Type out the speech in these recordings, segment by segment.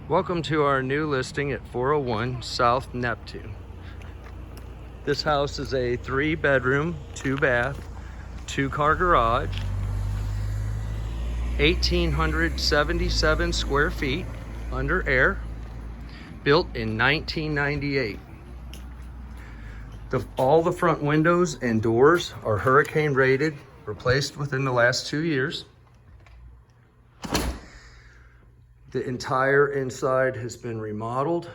Welcome to our new listing at 401 South Neptune. This house is a 3-bedroom, 2-bath, 2-car garage, 1,877 square feet under air, built in 1998. All the front windows and doors are hurricane rated, replaced within the last 2 years. The entire inside has been remodeled,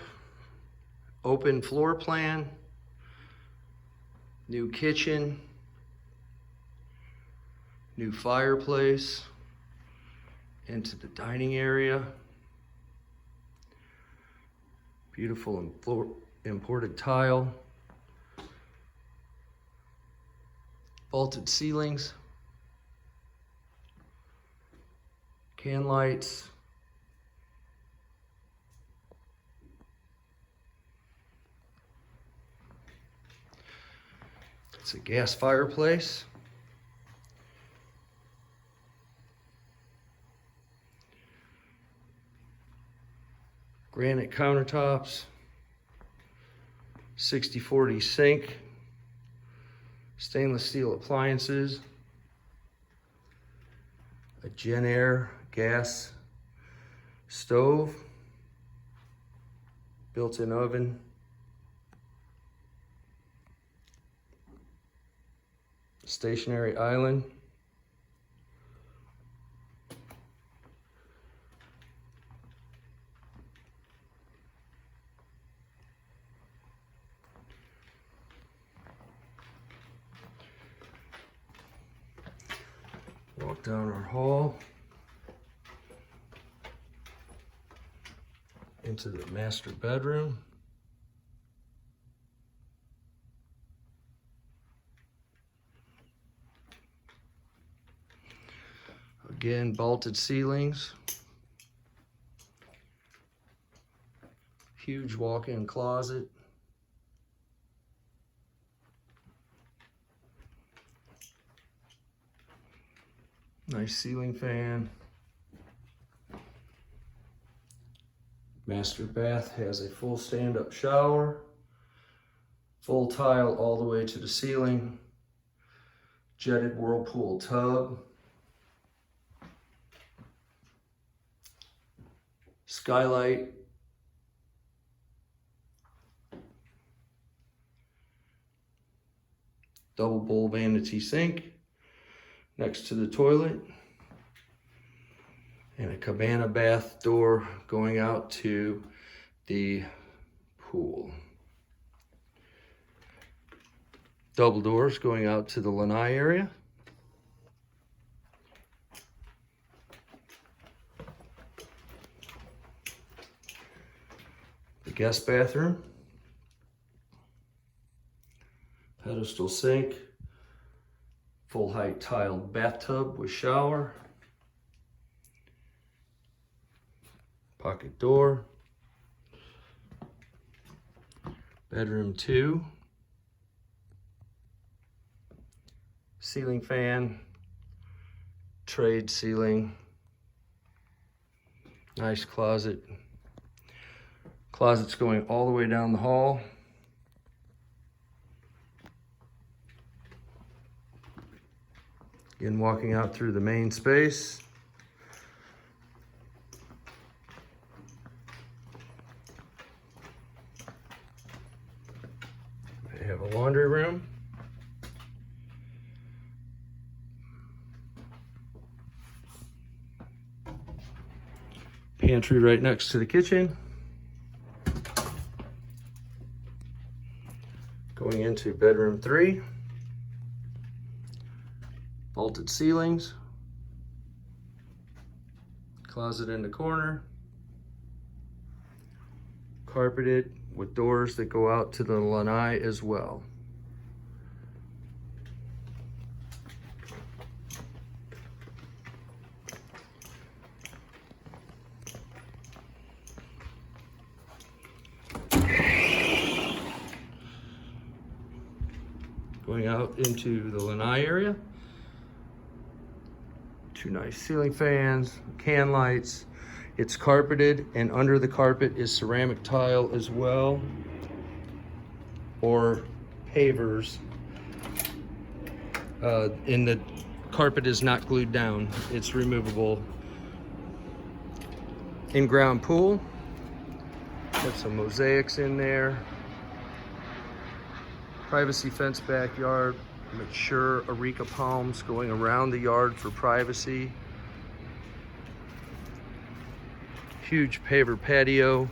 open floor plan, new kitchen, new fireplace into the dining area, beautiful imported tile, vaulted ceilings, can lights, it's a gas fireplace. Granite countertops, 60/40 sink, stainless steel appliances, a Genair gas stove, built-in oven, stationary island, walk down our hall into the master bedroom. Again, vaulted ceilings, huge walk-in closet, nice ceiling fan. Master bath has a full stand-up shower, full tile all the way to the ceiling, jetted whirlpool tub, skylight, double bowl vanity sink next to the toilet, and a cabana bath door going out to the pool. Double doors going out to the Lanai area. The guest bathroom, pedestal sink, full height tiled bathtub with shower, pocket door, bedroom 2, ceiling fan, trade ceiling, nice closet. Closet's going all the way down the hall. Again, walking out through the main space. They have a laundry room. Pantry right next to the kitchen. Going into bedroom 3, vaulted ceilings, closet in the corner, carpeted with doors that go out to the lanai as well. Going out into the lanai area, 2 nice ceiling fans, can lights, It's carpeted, and under the carpet is ceramic tile as well, or pavers. And the carpet is not glued down, it's removable. In-ground pool, got some mosaics in there. Privacy fence backyard, mature areca palms going around the yard for privacy. Huge paver patio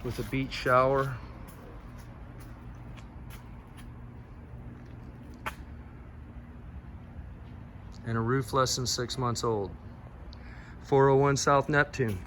with a beach shower. And a roof less than 6 months old. 401 South Neptune.